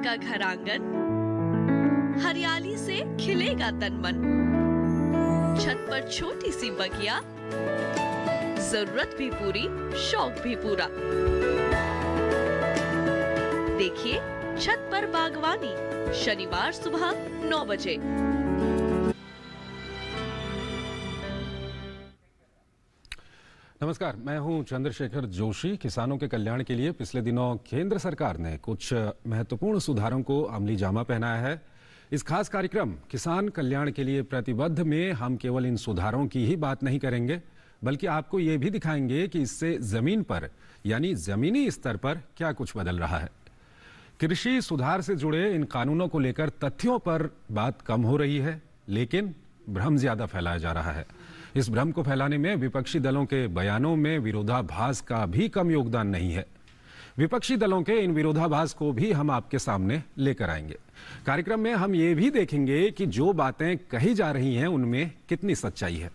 का घर आंगन, हरियाली से खिलेगा तन मन। छत पर छोटी सी बगिया, जरूरत भी पूरी, शौक भी पूरा। देखिए छत पर बागवानी, शनिवार सुबह 9 बजे। नमस्कार, मैं हूं चंद्रशेखर जोशी। किसानों के कल्याण के लिए पिछले दिनों केंद्र सरकार ने कुछ महत्वपूर्ण सुधारों को अमली जामा पहनाया है। इस खास कार्यक्रम किसान कल्याण के लिए प्रतिबद्ध में हम केवल इन सुधारों की ही बात नहीं करेंगे, बल्कि आपको ये भी दिखाएंगे कि इससे जमीन पर यानी जमीनी स्तर पर क्या कुछ बदल रहा है। कृषि सुधार से जुड़े इन कानूनों को लेकर तथ्यों पर बात कम हो रही है, लेकिन भ्रम ज्यादा फैलाया जा रहा है। इस भ्रम को फैलाने में विपक्षी दलों के बयानों में विरोधाभास का भी कम योगदान नहीं है। विपक्षी दलों के इन विरोधाभास को भी हम आपके सामने लेकर आएंगे। कार्यक्रम में हम ये भी देखेंगे कि जो बातें कही जा रही हैं उनमें कितनी सच्चाई है।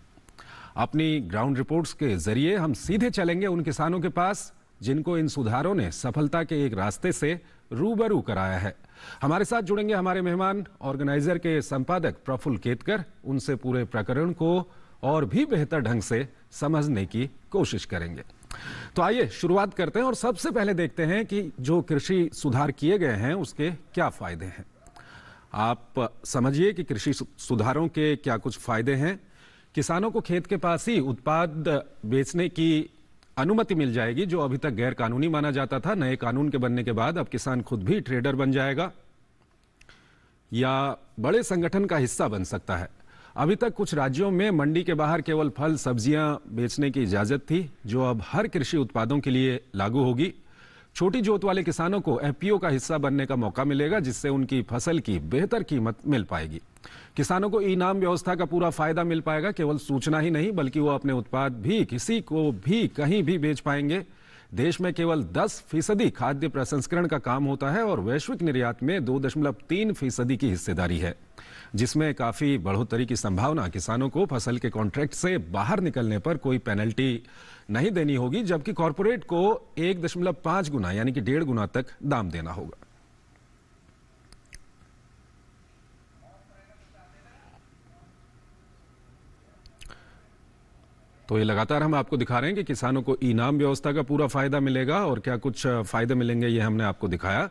अपनी ग्राउंड रिपोर्ट्स के जरिए हम सीधे चलेंगे उन किसानों के पास जिनको इन सुधारों ने सफलता के एक रास्ते से रूबरू कराया है। हमारे साथ जुड़ेंगे हमारे मेहमान, ऑर्गेनाइजर के संपादक प्रफुल्ल केतकर। उनसे पूरे प्रकरण को और भी बेहतर ढंग से समझने की कोशिश करेंगे। तो आइए शुरुआत करते हैं और सबसे पहले देखते हैं कि जो कृषि सुधार किए गए हैं उसके क्या फायदे हैं। आप समझिए कि कृषि सुधारों के क्या कुछ फायदे हैं। किसानों को खेत के पास ही उत्पाद बेचने की अनुमति मिल जाएगी, जो अभी तक गैर कानूनी माना जाता था। नए कानून के बनने के बाद अब किसान खुद भी ट्रेडर बन जाएगा या बड़े संगठन का हिस्सा बन सकता है। अभी तक कुछ राज्यों में मंडी के बाहर केवल फल सब्जियां बेचने की इजाजत थी, जो अब हर कृषि उत्पादों के लिए लागू होगी। छोटी जोत वाले किसानों को एफपीओ का हिस्सा बनने का मौका मिलेगा, जिससे उनकी फसल की बेहतर कीमत मिल पाएगी। किसानों को इनाम व्यवस्था का पूरा फायदा मिल पाएगा। केवल सूचना ही नहीं, बल्कि वो अपने उत्पाद भी किसी को भी कहीं भी बेच पाएंगे। देश में केवल 10% खाद्य प्रसंस्करण का काम होता है और वैश्विक निर्यात में 2.3% की हिस्सेदारी है, जिसमें काफी बढ़ोतरी की संभावना। किसानों को फसल के कॉन्ट्रैक्ट से बाहर निकलने पर कोई पेनल्टी नहीं देनी होगी, जबकि कॉरपोरेट को 1.5 गुना यानी कि 1.5 गुना तक दाम देना होगा। तो ये लगातार हम आपको दिखा रहे हैं कि किसानों को इनाम व्यवस्था का पूरा फायदा मिलेगा और क्या कुछ फायदे मिलेंगे ये हमने आपको दिखाया।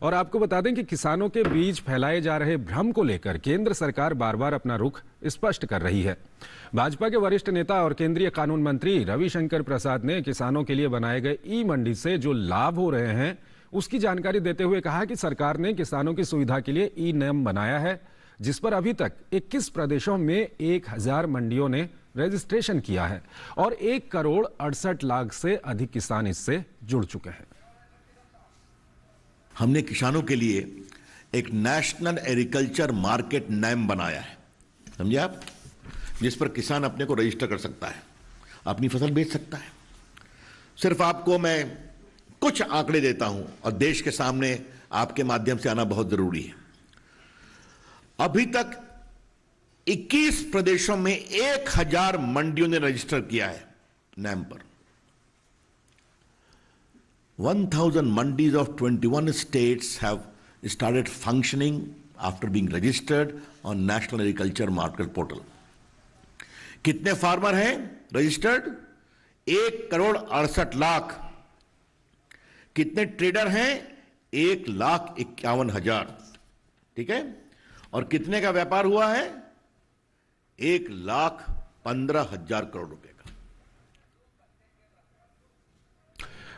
और आपको बता दें कि किसानों के बीच फैलाए जा रहे भ्रम को लेकर केंद्र सरकार बार बार अपना रुख स्पष्ट कर रही है। भाजपा के वरिष्ठ नेता और केंद्रीय कानून मंत्री रविशंकर प्रसाद ने किसानों के लिए बनाए गए ई मंडी से जो लाभ हो रहे हैं उसकी जानकारी देते हुए कहा कि सरकार ने किसानों की सुविधा के लिए ई नियम बनाया है, जिस पर अभी तक 21 प्रदेशों में 1000 मंडियों ने रजिस्ट्रेशन किया है और 1,68,00,000 से अधिक किसान इससे जुड़ चुके हैं। हमने किसानों के लिए एक नेशनल एग्रीकल्चर मार्केट नेम बनाया है, समझे आप, जिस पर किसान अपने को रजिस्टर कर सकता है, अपनी फसल बेच सकता है। सिर्फ आपको मैं कुछ आंकड़े देता हूं और देश के सामने आपके माध्यम से आना बहुत जरूरी है। अभी तक 21 प्रदेशों में 1000 मंडियों ने रजिस्टर किया है नेम पर। 1000 mandis of 21 states have started functioning after being registered on National Agriculture Market Portal. कितने फार्मर हैं रजिस्टर्ड? 1,68,00,000। कितने ट्रेडर हैं? 1,51,000। ठीक है, और कितने का व्यापार हुआ है? 1,15,000 करोड़ रुपए का।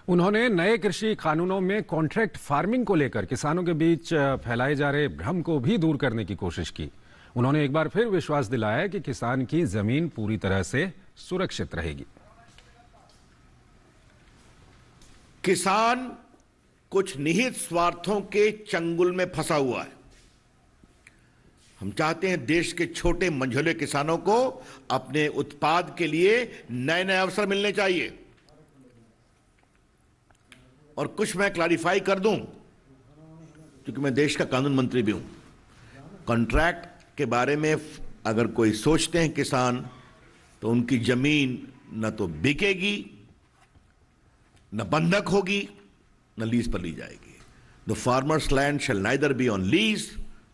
उन्होंने नए कृषि कानूनों में कॉन्ट्रैक्ट फार्मिंग को लेकर किसानों के बीच फैलाए जा रहे भ्रम को भी दूर करने की कोशिश की। उन्होंने एक बार फिर विश्वास दिलाया कि किसान की जमीन पूरी तरह से सुरक्षित रहेगी। किसान कुछ निहित स्वार्थों के चंगुल में फंसा हुआ है। हम चाहते हैं देश के छोटे मंझोले किसानों को अपने उत्पाद के लिए नए नए अवसर मिलने चाहिए। और कुछ मैं क्लैरिफाई कर दूं, क्योंकि मैं देश का कानून मंत्री भी हूं। कॉन्ट्रैक्ट के बारे में अगर कोई सोचते हैं किसान, तो उनकी जमीन न तो बिकेगी, न बंधक होगी, न लीज पर ली जाएगी। The farmers land shall neither be on lease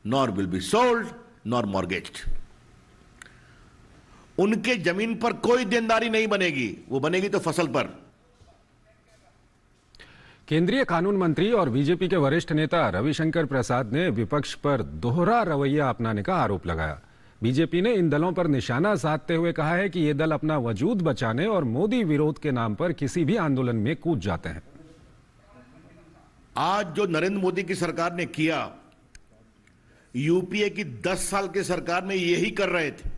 nor will be sold nor mortgaged. उनके जमीन पर कोई देनदारी नहीं बनेगी, वो बनेगी तो फसल पर। केंद्रीय कानून मंत्री और बीजेपी के वरिष्ठ नेता रविशंकर प्रसाद ने विपक्ष पर दोहरा रवैया अपनाने का आरोप लगाया। बीजेपी ने इन दलों पर निशाना साधते हुए कहा है कि ये दल अपना वजूद बचाने और मोदी विरोध के नाम पर किसी भी आंदोलन में कूद जाते हैं। आज जो नरेंद्र मोदी की सरकार ने किया, यूपीए की 10 साल की सरकार में यही कर रहे थे,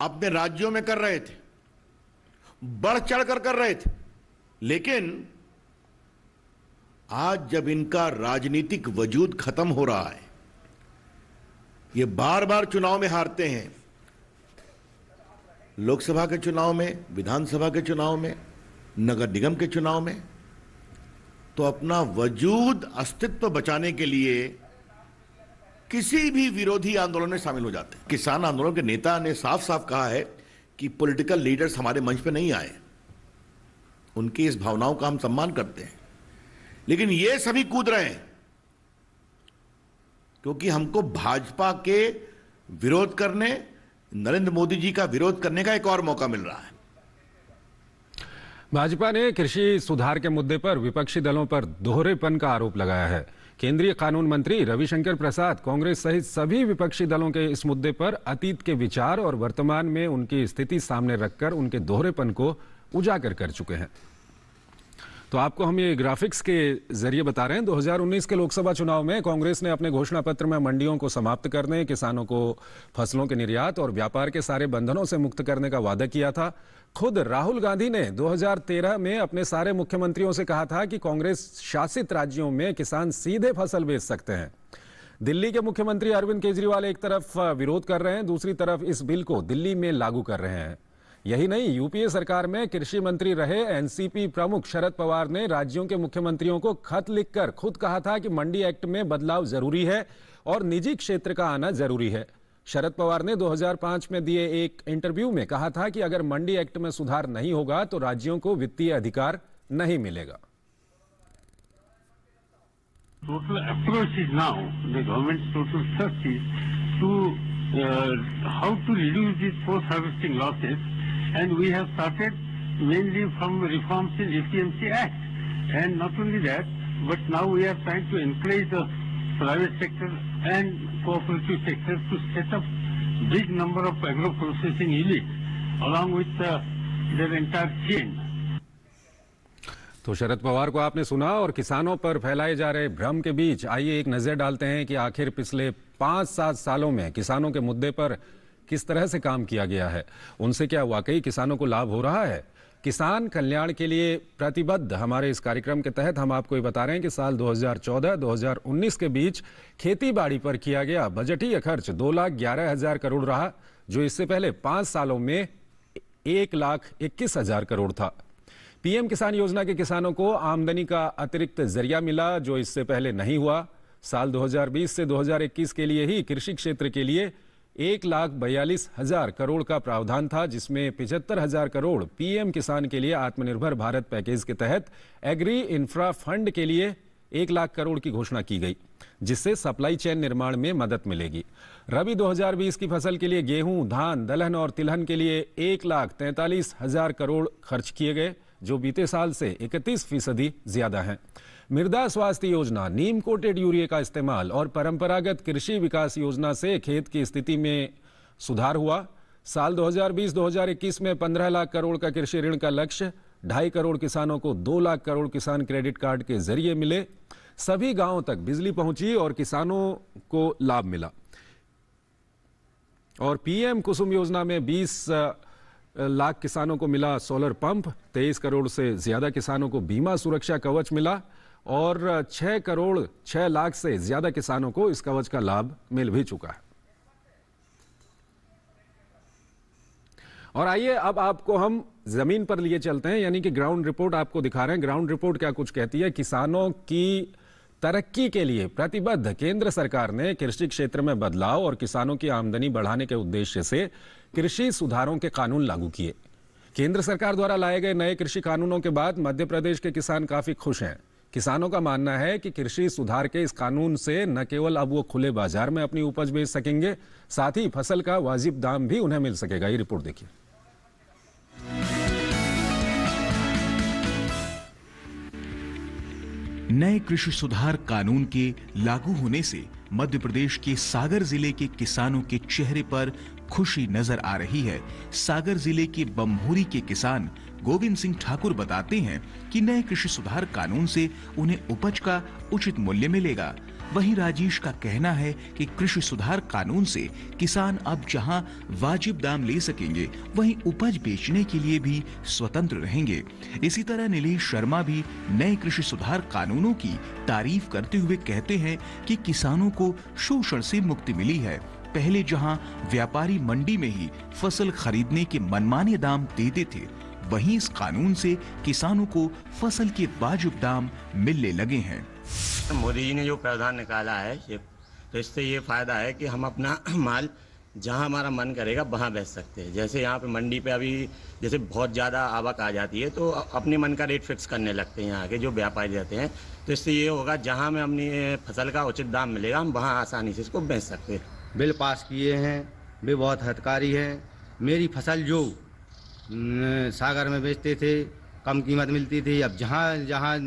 अपने राज्यों में कर रहे थे, बढ़ चढ़कर कर रहे थे। लेकिन आज जब इनका राजनीतिक वजूद खत्म हो रहा है, ये बार बार चुनाव में हारते हैं, लोकसभा के चुनाव में, विधानसभा के चुनाव में, नगर निगम के चुनाव में, तो अपना वजूद अस्तित्व बचाने के लिए किसी भी विरोधी आंदोलन में शामिल हो जाते हैं। किसान आंदोलन के नेता ने साफ साफ कहा है कि पॉलिटिकल लीडर्स हमारे मंच पे नहीं आए, उनकी इस भावनाओं का हम सम्मान करते हैं, लेकिन ये सभी कूद रहे हैं क्योंकि हमको भाजपा के विरोध करने, नरेंद्र मोदी जी का विरोध करने का एक और मौका मिल रहा है। भाजपा ने कृषि सुधार के मुद्दे पर विपक्षी दलों पर दोहरेपन का आरोप लगाया है। केंद्रीय कानून मंत्री रविशंकर प्रसाद कांग्रेस सहित सभी विपक्षी दलों के इस मुद्दे पर अतीत के विचार और वर्तमान में उनकी स्थिति सामने रखकर उनके दोहरेपन को उजागर कर चुके हैं। तो आपको हम ये ग्राफिक्स के जरिए बता रहे हैं। 2019 के लोकसभा चुनाव में कांग्रेस ने अपने घोषणा पत्र में मंडियों को समाप्त करने, किसानों को फसलों के निर्यात और व्यापार के सारे बंधनों से मुक्त करने का वादा किया था। खुद राहुल गांधी ने 2013 में अपने सारे मुख्यमंत्रियों से कहा था कि कांग्रेस शासित राज्यों में किसान सीधे फसल बेच सकते हैं। दिल्ली के मुख्यमंत्री अरविंद केजरीवाल एक तरफ विरोध कर रहे हैं, दूसरी तरफ इस बिल को दिल्ली में लागू कर रहे हैं। यही नहीं, यूपीए सरकार में कृषि मंत्री रहे एनसीपी प्रमुख शरद पवार ने राज्यों के मुख्यमंत्रियों को खत लिखकर खुद कहा था कि मंडी एक्ट में बदलाव जरूरी है और निजी क्षेत्र का आना जरूरी है। शरद पवार ने 2005 में दिए एक इंटरव्यू में कहा था कि अगर मंडी एक्ट में सुधार नहीं होगा तो राज्यों को वित्तीय अधिकार नहीं मिलेगा। Total approach is now, the government's total search is to how to reduce these post-harvesting losses, and we have started mainly from reforms in APMC Act. And not only that, but now we are trying to encourage the private sector and cooperative sector to set up big number of agro-processing units along with their entire chain. तो शरद पवार को आपने सुना और किसानों पर फैलाए जा रहे भ्रम के बीच आइए एक नजर डालते हैं कि आखिर पिछले 5-7 सालों में किसानों के मुद्दे पर किस तरह से काम किया गया है। उनसे क्या वाकई किसानों को लाभ हो रहा है? किसान कल्याण के लिए प्रतिबद्ध हमारे इस कार्यक्रम के तहत हम आपको ये बता रहे हैं कि साल 2014-2019 के बीच खेती बाड़ी पर किया गया बजटीय खर्च 2,11,000 करोड़ रहा, जो इससे पहले 5 सालों में 1,21,000 करोड़ था। पीएम किसान योजना के किसानों को आमदनी का अतिरिक्त जरिया मिला, जो इससे पहले नहीं हुआ। साल 2020 से 2021 के लिए ही कृषि क्षेत्र के लिए 1,42,000 करोड़ का प्रावधान था, जिसमें 75,000 करोड़ पीएम किसान के लिए आत्मनिर्भर भारत पैकेज के तहत एग्री इंफ्रा फंड के लिए 1 लाख करोड़ की घोषणा की गई, जिससे सप्लाई चेन निर्माण में मदद मिलेगी। रबी 2020 की फसल के लिए गेहूं, धान, दलहन और तिलहन के लिए 1,43,000 करोड़ खर्च किए गए, जो बीते साल से 31% ज्यादा है। मृदा स्वास्थ्य योजना, नीम कोटेड यूरिया का इस्तेमाल और परंपरागत कृषि विकास योजना से खेत की स्थिति में सुधार हुआ। साल 2020-2021 में 15 लाख करोड़ का कृषि ऋण का लक्ष्य, 2.5 करोड़ किसानों को 2 लाख करोड़ किसान क्रेडिट कार्ड के जरिए मिले। सभी गांवों तक बिजली पहुंची और किसानों को लाभ मिला। और पीएम कुसुम योजना में 20 लाख किसानों को मिला सोलर पंप, 23 करोड़ से ज्यादा किसानों को बीमा सुरक्षा कवच मिला और 6 लाख से ज्यादा किसानों को इस कवच का लाभ मिल भी चुका है। और आइए अब आपको हम जमीन पर लिए चलते हैं, यानी कि ग्राउंड रिपोर्ट आपको दिखा रहे हैं। ग्राउंड रिपोर्ट क्या कुछ कहती है? किसानों की तरक्की के लिए प्रतिबद्ध केंद्र सरकार ने कृषि क्षेत्र में बदलाव और किसानों की आमदनी बढ़ाने के उद्देश्य से कृषि सुधारों के कानून लागू किए। केंद्र सरकार द्वारा लाए गए नए कृषि कानूनों के बाद मध्य प्रदेश के किसान काफी खुश हैं, किसानों का मानना है कि कृषि सुधार के इस कानून से न केवल अब वो खुले बाजार में अपनी उपज बेच सकेंगे, साथ ही फसल का वाजिब दाम भी उन्हें मिल सकेगा। ये रिपोर्ट देखिए। नए कृषि सुधार कानून के लागू होने से मध्य प्रदेश के सागर जिले के किसानों के चेहरे पर खुशी नजर आ रही है। सागर जिले के बम्होरी के किसान गोविंद सिंह ठाकुर बताते हैं कि नए कृषि सुधार कानून से उन्हें उपज का उचित मूल्य मिलेगा। वहीं राजेश का कहना है कि कृषि सुधार कानून से किसान अब जहां वाजिब दाम ले सकेंगे, वहीं उपज बेचने के लिए भी स्वतंत्र रहेंगे। इसी तरह नीलेश शर्मा भी नए कृषि सुधार कानूनों की तारीफ करते हुए कहते हैं कि किसानों को शोषण से मुक्ति मिली है। पहले जहां व्यापारी मंडी में ही फसल खरीदने के मनमाने दाम देते थे, वहीं इस कानून से किसानों को फसल के वाजिब दाम मिलने लगे हैं। मोदी जी ने जो प्रावधान निकाला है तो इससे ये फायदा है कि हम अपना माल जहां हमारा मन करेगा वहां बेच सकते हैं। जैसे यहाँ पे मंडी पे अभी जैसे बहुत ज़्यादा आवक आ जाती है तो अपने मन का रेट फिक्स करने लगते हैं यहाँ के जो व्यापारी रहते हैं। तो इससे ये होगा जहाँ में अपनी फसल का उचित दाम मिलेगा, हम वहाँ आसानी से इसको बेच सकते हैं। बिल पास किए हैं, वे बहुत हितकारी हैं। मेरी फसल जो सागर में बेचते थे कम कीमत मिलती थी, अब जहाँ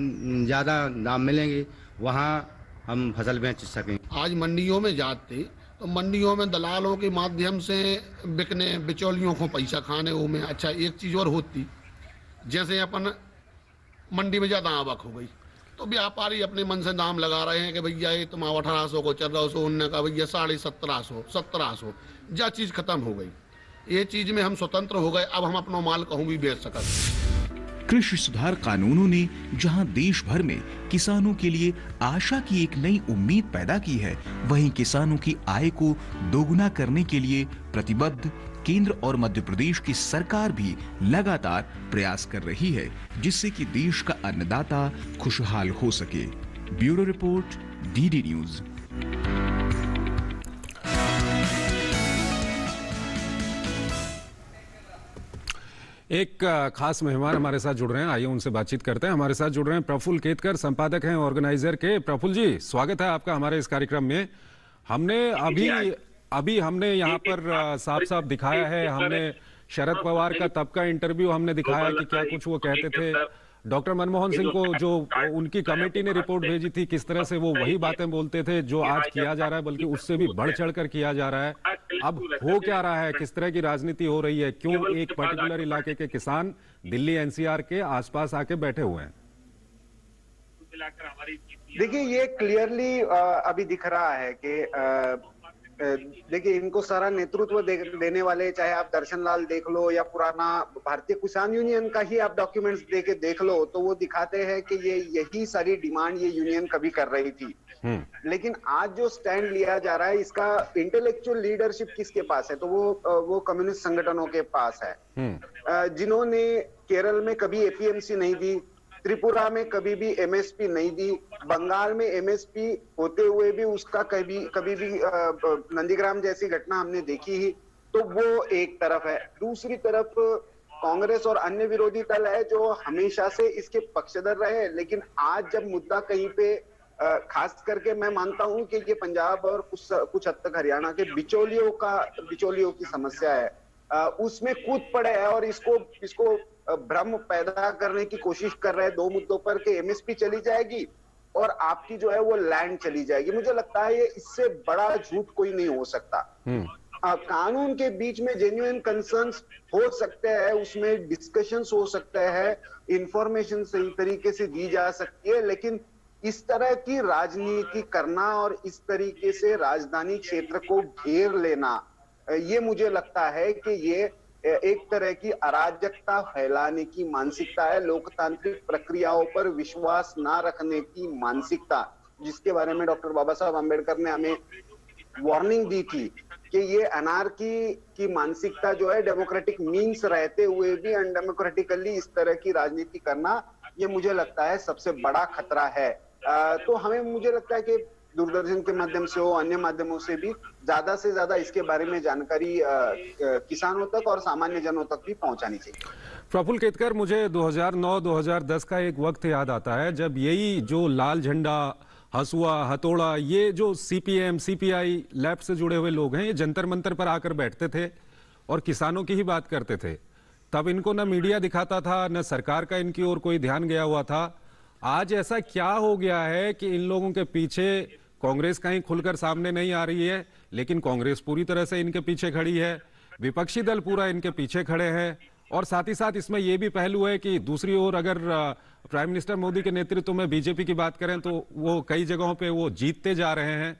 ज़्यादा दाम मिलेंगे वहाँ हम फसल बेच सकें। आज मंडियों में जाते तो मंडियों में दलालों के माध्यम से बिकने, बिचौलियों को पैसा खाने वो में। अच्छा, एक चीज़ और होती, जैसे अपन मंडी में ज़्यादा आवक हो गई तो व्यापारी अपने मन से दाम लगा रहे हैं कि भैया ये तुम 1800 को 1400, उनने कहा भैया 1750, 1700, जा चीज़ खत्म हो गई। ये चीज़ में हम स्वतंत्र हो गए, अब हम अपना माल कहूँ भी बेच सकते। कृषि सुधार कानूनों ने जहां देश भर में किसानों के लिए आशा की एक नई उम्मीद पैदा की है, वहीं किसानों की आय को दोगुना करने के लिए प्रतिबद्ध केंद्र और मध्य प्रदेश की सरकार भी लगातार प्रयास कर रही है, जिससे कि देश का अन्नदाता खुशहाल हो सके। Bureau report, DD news. एक खास मेहमान हमारे साथ जुड़ रहे हैं, आइए उनसे बातचीत करते हैं। हमारे साथ जुड़ रहे हैं प्रफुल्ल केतकर, संपादक हैं ऑर्गेनाइजर के। प्रफुल्ल जी, स्वागत है आपका हमारे इस कार्यक्रम में। हमने अभी हमने यहाँ पर साफ साफ दिखाया है, हमने शरद पवार का तब का इंटरव्यू हमने दिखाया कि क्या कुछ वो कहते थे। डॉक्टर मनमोहन सिंह को जो उनकी कमेटी ने रिपोर्ट भेजी थी, किस तरह से वो वही बातें बोलते थे जो आज किया जा रहा है, बल्कि उससे भी बढ़ चढ़कर किया जा रहा है। अब हो क्या रहा है, किस तरह की राजनीति हो रही है, क्यों एक पर्टिकुलर इलाके के किसान दिल्ली एनसीआर के आसपास आके बैठे हुए हैं? देखिए, ये क्लियरली अभी दिख रहा है कि देखिए, इनको सारा नेतृत्व देने वाले, चाहे आप दर्शन लाल देख लो या पुराना भारतीय किसान यूनियन का ही आप डॉक्यूमेंट्स देख लो, तो वो दिखाते हैं कि यही सारी डिमांड ये यूनियन कभी कर रही थी। लेकिन आज जो स्टैंड लिया जा रहा है, इसका इंटेलेक्चुअल लीडरशिप किसके पास है? तो वो कम्युनिस्ट संगठनों के पास है, जिन्होंने केरल में कभी एपीएमसी नहीं दी, त्रिपुरा में कभी भी एमएसपी नहीं दी, बंगाल में एमएसपी होते हुए भी उसका कभी भी नंदीग्राम जैसी घटना हमने देखी ही। तो वो एक तरफ है। दूसरी तरफ कांग्रेस और अन्य विरोधी दल है जो हमेशा से इसके पक्षधर रहे, लेकिन आज जब मुद्दा कहीं पे खास करके मैं मानता हूं कि ये पंजाब और कुछ हद तक हरियाणा के बिचौलियों की समस्या है, उसमें कूद पड़े हैं और इसको भ्रम पैदा करने की कोशिश कर रहे हैं दो मुद्दों पर कि एमएसपी चली जाएगी और आपकी जो है वो लैंड चली जाएगी। मुझे लगता है ये इससे बड़ा झूठ कोई नहीं हो सकता। कानून के बीच में जेन्युइन कंसर्न्स हो सकते हैं, उसमें डिस्कशंस हो सकते हैं, इंफॉर्मेशन सही तरीके से दी जा सकती है, लेकिन इस तरह की राजनीति करना और इस तरीके से राजधानी क्षेत्र को घेर लेना, ये मुझे लगता है कि ये एक तरह की अराजकता फैलाने की मानसिकता है, लोकतांत्रिक प्रक्रियाओं पर विश्वास ना रखने की मानसिकता, जिसके बारे में डॉक्टर बाबा साहब आम्बेडकर ने हमें वार्निंग दी थी कि ये अनार्की की मानसिकता जो है, डेमोक्रेटिक मीन्स रहते हुए भी अनडेमोक्रेटिकली इस तरह की राजनीति करना, ये मुझे लगता है सबसे बड़ा खतरा है। तो हमें मुझे लगता है कि दूरदर्शन के माध्यम से हो, अन्य माध्यमों से भी ज्यादा इसके बारे में जानकारी किसानों तक और सामान्य जनों तक भी पहुंचानी चाहिए। प्रफुल्ल केतकर, मुझे 2009-2010 का एक वक्त याद आता है जब यही जो लाल झंडा, हसुआ, हथौड़ा, ये जो सीपीएम, सीपीआई, लेफ्ट से जुड़े हुए लोग हैं, ये जंतर मंतर पर आकर बैठते थे और किसानों की ही बात करते थे। तब इनको न मीडिया दिखाता था, न सरकार का इनकी ओर कोई ध्यान गया हुआ था। आज ऐसा क्या हो गया है कि इन लोगों के पीछे कांग्रेस कहीं खुलकर सामने नहीं आ रही है, लेकिन कांग्रेस पूरी तरह से इनके पीछे खड़ी है, विपक्षी दल पूरा इनके पीछे खड़े हैं, और साथ ही साथ इसमें यह भी पहलू है कि दूसरी ओर अगर प्राइम मिनिस्टर मोदी के नेतृत्व में बीजेपी की बात करें तो वो कई जगहों पे वो जीतते जा रहे हैं।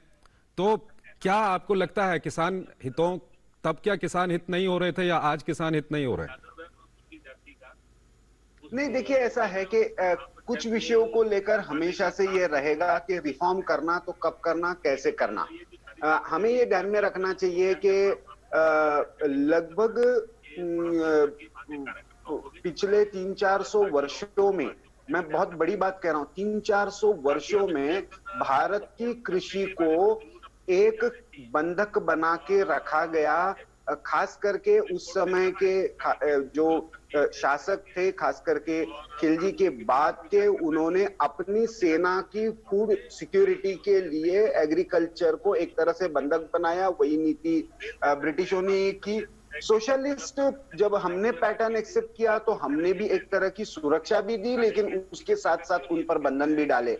तो क्या आपको लगता है किसान हितों, तब क्या किसान हित नहीं हो रहे थे या आज किसान हित नहीं हो रहे? नहीं, देखिए ऐसा है कि कुछ विषयों को लेकर हमेशा से ये रहेगा कि रिफॉर्म करना तो कब करना, कैसे करना। हमें ये ध्यान में रखना चाहिए कि लगभग पिछले 300-400 वर्षों में, मैं बहुत बड़ी बात कह रहा हूं, 300-400 वर्षों में भारत की कृषि को एक बंधक बना के रखा गया। खास करके उस समय के जो शासक थे, खास करके खिलजी के बाद के, उन्होंने अपनी सेना की फूड सिक्योरिटी के लिए एग्रीकल्चर को एक तरह से बंधक बनाया। वही नीति ब्रिटिशों ने की। सोशलिस्ट जब हमने पैटर्न एक्सेप्ट किया तो हमने भी एक तरह की सुरक्षा भी दी, लेकिन उसके साथ साथ उन पर बंधन भी डाले।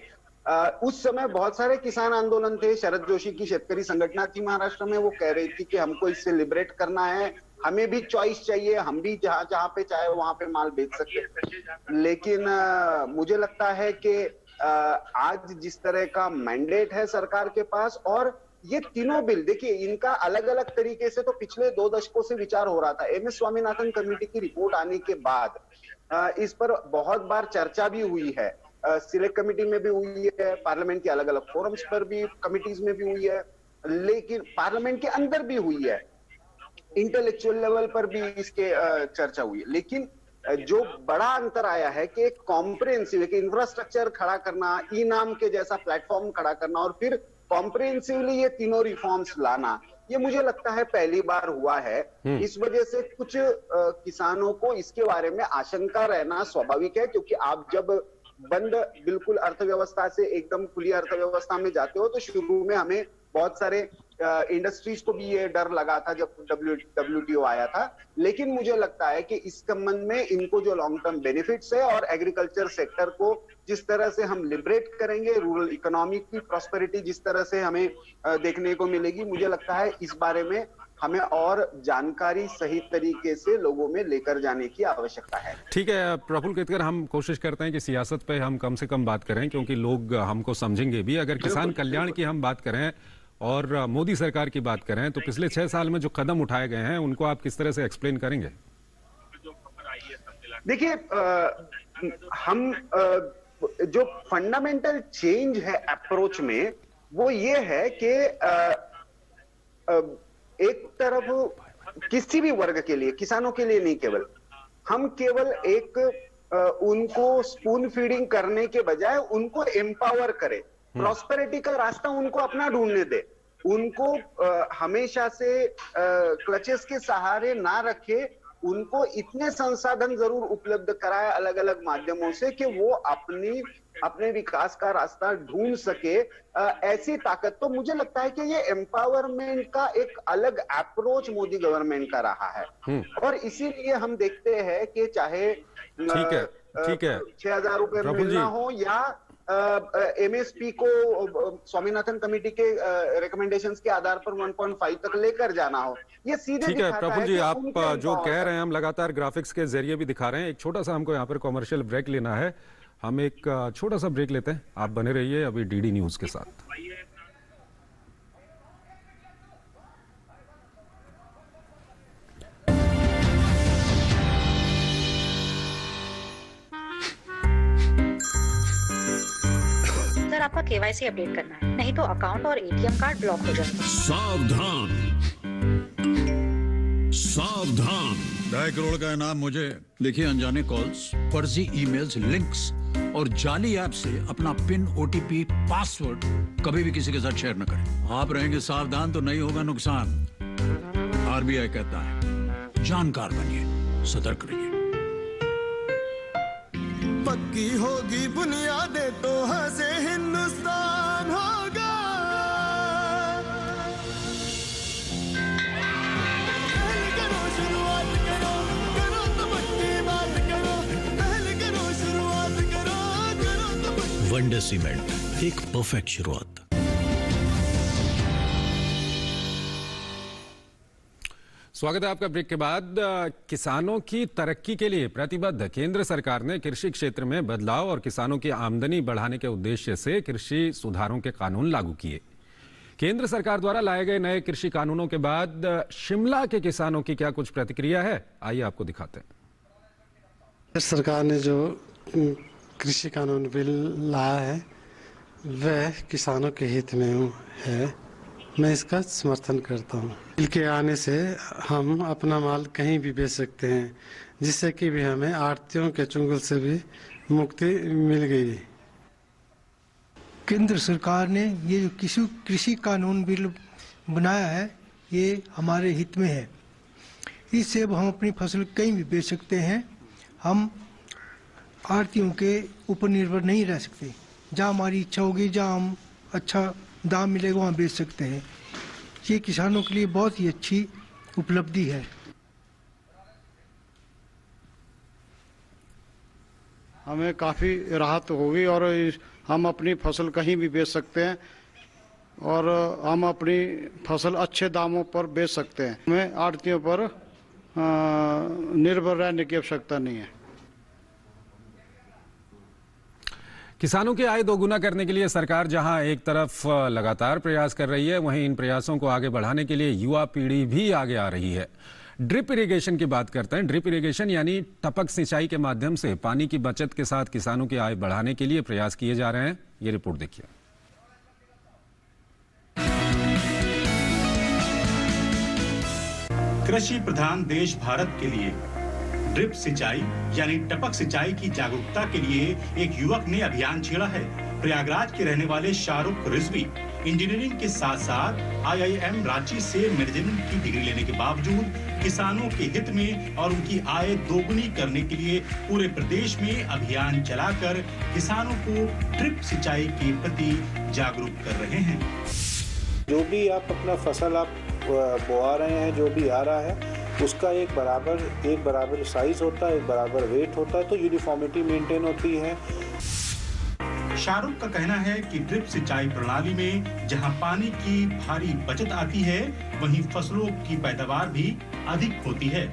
उस समय बहुत सारे किसान आंदोलन थे। शरद जोशी की शेतकरी संगठन थी महाराष्ट्र में, वो कह रही थी कि हमको इससे लिबरेट करना है, हमें भी चॉइस चाहिए, हम भी जहां जहां पे चाहे वहां पे माल बेच सकते हैं। लेकिन मुझे लगता है कि आज जिस तरह का मैंडेट है सरकार के पास, और ये तीनों बिल देखिए, इनका अलग अलग तरीके से तो पिछले 2 दशकों से विचार हो रहा था। एमएस स्वामीनाथन कमेटी की रिपोर्ट आने के बाद इस पर बहुत बार चर्चा भी हुई है। सिलेक्ट कमेटी में भी हुई है, पार्लियामेंट के अलग अलग फोरम्स पर भी, कमिटीज में भी हुई है, लेकिन पार्लियामेंट के अंदर भी हुई है, इंटेलेक्चुअल लेवल पर भी इसके चर्चा हुई है। लेकिन जो बड़ा अंतर आया है कि एक कॉम्प्रिहेंसिव, एक इंफ्रास्ट्रक्चर खड़ा करना, ई नाम के जैसा प्लेटफॉर्म खड़ा करना और फिर कॉम्प्रिहेंसिवली ये तीनों रिफॉर्म्स लाना, ये मुझे लगता है पहली बार हुआ है। इस वजह से कुछ किसानों को इसके बारे में आशंका रहना स्वाभाविक है, क्योंकि आप जब बंद बिल्कुल अर्थव्यवस्था से एकदम खुली अर्थव्यवस्था में जाते हो तो शुरू में हमें बहुत सारे इंडस्ट्रीज को भी ये डर लगा था जब WTO आया था। लेकिन मुझे लगता है कि इस संबंध में इनको जो लॉन्ग टर्म बेनिफिट्स है और एग्रीकल्चर सेक्टर को जिस तरह से हम लिबरेट करेंगे, रूरल इकोनॉमी की प्रॉस्पेरिटी जिस तरह से हमें देखने को मिलेगी, मुझे लगता है इस बारे में हमें और जानकारी सही तरीके से लोगों में लेकर जाने की आवश्यकता है। ठीक है प्रफुल्ल केतकर, हम कोशिश करते हैं कि सियासत पे हम कम से कम बात करें, क्योंकि लोग हमको समझेंगे भी। अगर किसान कल्याण की हम बात करें और मोदी सरकार की बात करें तो पिछले 6 साल में जो कदम उठाए गए हैं उनको आप किस तरह से एक्सप्लेन करेंगे? देखिए, हम जो फंडामेंटल चेंज है अप्रोच में, वो ये है कि एक तरफ किसी भी वर्ग के लिए, किसानों के लिए नहीं केवल, हम केवल एक उनको स्पून फीडिंग करने के बजाय उनको एम्पावर करें, प्रॉस्पेरिटी का रास्ता उनको अपना ढूंढने दे, उनको हमेशा से क्लचेस के सहारे ना रखे, उनको इतने संसाधन जरूर उपलब्ध कराए अलग अलग माध्यमों से कि वो अपने विकास का रास्ता ढूंढ सके। ऐसी ताकत, तो मुझे लगता है कि ये एम्पावरमेंट का एक अलग अप्रोच मोदी गवर्नमेंट का रहा है, और इसीलिए हम देखते हैं कि चाहे 6,000 रुपए मिलना हो या MSP को स्वामीनाथन कमेटी के रिकमेंडेशंस के आधार पर 1.5 तक लेकर जाना हो, ये सीधे ठीक है प्रफुल्ल जी, आप जो कह रहे हैं हम लगातार ग्राफिक्स के जरिए भी दिखा रहे हैं। एक छोटा सा हमको यहाँ पर कॉमर्शियल ब्रेक लेना है, हम एक छोटा सा ब्रेक लेते हैं, आप बने रहिए अभी DD न्यूज के साथ। आपका KYC अपडेट करना है, नहीं तो अकाउंट और ATM कार्ड ब्लॉक हो जाएगा। सावधान सावधान, 2.5 करोड़ का इनाम मुझे। देखिए, अनजाने कॉल्स, फर्जी ईमेल्स, लिंक्स और जाली ऐप से अपना पिन, OTP, पासवर्ड कभी भी किसी के साथ शेयर न करें। आप रहेंगे सावधान तो नहीं होगा नुकसान। RBI कहता है जानकार बनिए, सतर्क रहिए। पक्की होगी बुनियादें तो हंसे हिंदुस्तान होगा। पहले करो शुरुआत करो, करो तो पक्की बात करो, पहले करो शुरुआत करो, करो तो पक्की। वंडर सीमेंट, एक परफेक्ट शुरुआत। स्वागत है आपका ब्रेक के बाद। किसानों की तरक्की के लिए प्रतिबद्ध केंद्र सरकार ने कृषि क्षेत्र में बदलाव और किसानों की आमदनी बढ़ाने के उद्देश्य से कृषि सुधारों के कानून लागू किए। केंद्र सरकार द्वारा लाए गए नए कृषि कानूनों के बाद शिमला के किसानों की क्या कुछ प्रतिक्रिया है, आइए आपको दिखाते हैं। सरकार ने जो कृषि कानून बिल लाया है वह किसानों के हित में है, मैं इसका समर्थन करता हूँ। बिल के आने से हम अपना माल कहीं भी बेच सकते हैं, जिससे कि भी हमें आड़तियों के चुंगल से भी मुक्ति मिल गई। केंद्र सरकार ने ये जो कृषि कानून बिल बनाया है ये हमारे हित में है। इससे अब हम अपनी फसल कहीं भी बेच सकते हैं, हम आड़तियों के ऊपर निर्भर नहीं रह सकते। जहाँ हमारी इच्छा होगी, जहाँ हम अच्छा दाम मिलेगा वहाँ बेच सकते हैं। ये किसानों के लिए बहुत ही अच्छी उपलब्धि है। हमें काफ़ी राहत होगी और हम अपनी फसल कहीं भी बेच सकते हैं और हम अपनी फसल अच्छे दामों पर बेच सकते हैं। हमें आड़तियों पर निर्भर रहने की आवश्यकता नहीं है। किसानों की आय दोगुना करने के लिए सरकार जहां एक तरफ लगातार प्रयास कर रही है, वहीं इन प्रयासों को आगे बढ़ाने के लिए युवा पीढ़ी भी आगे आ रही है। ड्रिप इरिगेशन की बात करते हैं। ड्रिप इरिगेशन यानी टपक सिंचाई के माध्यम से पानी की बचत के साथ किसानों की आय बढ़ाने के लिए प्रयास किए जा रहे हैं। ये रिपोर्ट देखिए। कृषि प्रधान देश भारत के लिए ड्रिप सिंचाई यानी टपक सिंचाई की जागरूकता के लिए एक युवक ने अभियान छेड़ा है। प्रयागराज के रहने वाले शाहरुख रिजवी इंजीनियरिंग के साथ साथ IIM रांची से मैनेजमेंट की डिग्री लेने के बावजूद किसानों के हित में और उनकी आय दोगुनी करने के लिए पूरे प्रदेश में अभियान चलाकर किसानों को ड्रिप सिंचाई के प्रति जागरूक कर रहे हैं। जो भी आप अपना फसल आप बोआ रहे हैं, जो भी आ रहा है उसका एक बराबर साइज होता है, एक बराबर वेट होता है, तो यूनिफॉर्मिटी मेंटेन होती है। शाहरुख का कहना है कि ड्रिप सिंचाई प्रणाली में जहां पानी की भारी बचत आती है, वहीं फसलों की पैदावार भी अधिक होती है।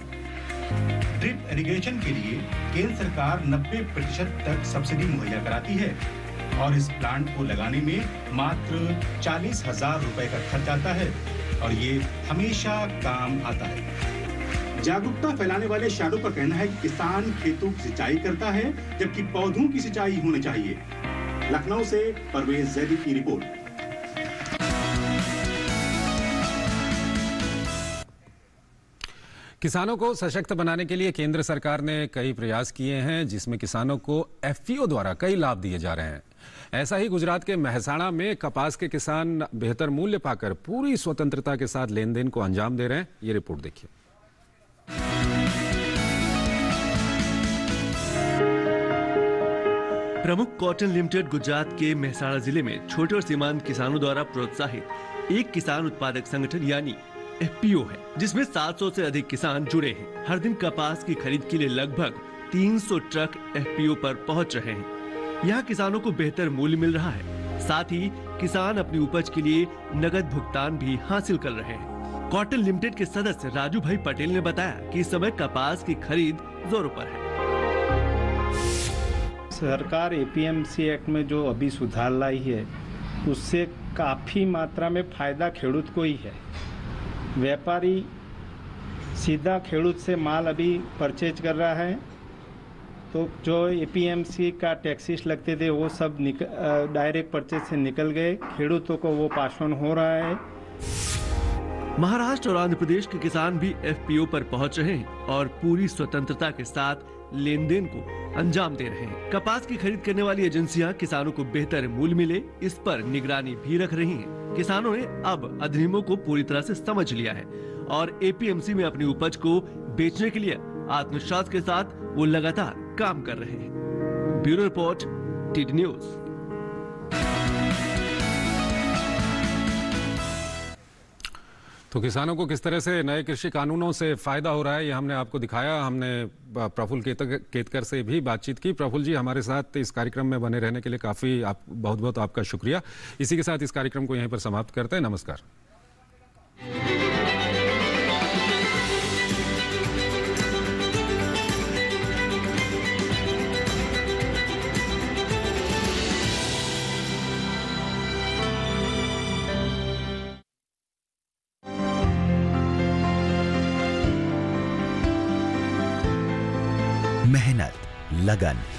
ड्रिप इरिगेशन के लिए केंद्र सरकार 90% तक सब्सिडी मुहैया कराती है और इस प्लांट को लगाने में मात्र 40,000 रुपए का खर्च आता है और ये हमेशा काम आता है। जागरूकता फैलाने वाले शाहरुख का कहना है कि किसान खेतों की सिंचाई करता है, जबकि पौधों की सिंचाई होनी चाहिए। लखनऊ से परवेज जैदी की रिपोर्ट। किसानों को सशक्त बनाने के लिए केंद्र सरकार ने कई प्रयास किए हैं, जिसमें किसानों को FPO द्वारा कई लाभ दिए जा रहे हैं। ऐसा ही गुजरात के महसाणा में कपास के किसान बेहतर मूल्य पाकर पूरी स्वतंत्रता के साथ लेन देन को अंजाम दे रहे हैं। ये रिपोर्ट देखिए। प्रमुख कॉटन लिमिटेड गुजरात के महसाणा जिले में छोटे और सीमांत किसानों द्वारा प्रोत्साहित एक किसान उत्पादक संगठन यानी FPO है, जिसमें 700 से अधिक किसान जुड़े हैं। हर दिन कपास की खरीद के लिए लगभग 300 ट्रक FPO पर पहुंच रहे हैं। यहाँ किसानों को बेहतर मूल्य मिल रहा है, साथ ही किसान अपनी उपज के लिए नगद भुगतान भी हासिल कर रहे हैं। कॉटन लिमिटेड के सदस्य राजू भाई पटेल ने बताया कि इस समय कपास की खरीद जोरों पर है। सरकार APMC एक्ट में जो अभी सुधार लाई है, उससे काफ़ी मात्रा में फायदा खेडूत को ही है। व्यापारी सीधा खेडूत से माल अभी परचेज कर रहा है, तो जो APMC का टैक्सेस लगते थे वो सब डायरेक्ट परचेज से निकल गए, खेडूतों को वो पास ऑन हो रहा है। महाराष्ट्र और आंध्र प्रदेश के किसान भी FPO पर पहुंच रहे हैं और पूरी स्वतंत्रता के साथ लेन देन को अंजाम दे रहे हैं। कपास की खरीद करने वाली एजेंसियां किसानों को बेहतर मूल्य मिले, इस पर निगरानी भी रख रही हैं। किसानों ने अब अधिनियमों को पूरी तरह से समझ लिया है और APMC में अपनी उपज को बेचने के लिए आत्मविश्वास के साथ वो लगातार काम कर रहे हैं। Bureau report, TD news. तो किसानों को किस तरह से नए कृषि कानूनों से फायदा हो रहा है, ये हमने आपको दिखाया। हमने प्रफुल्ल केतकर से भी बातचीत की। प्रफुल्ल जी, हमारे साथ इस कार्यक्रम में बने रहने के लिए काफी बहुत बहुत आपका शुक्रिया। इसी के साथ इस कार्यक्रम को यहीं पर समाप्त करते हैं। नमस्कार। मेहनत, लगन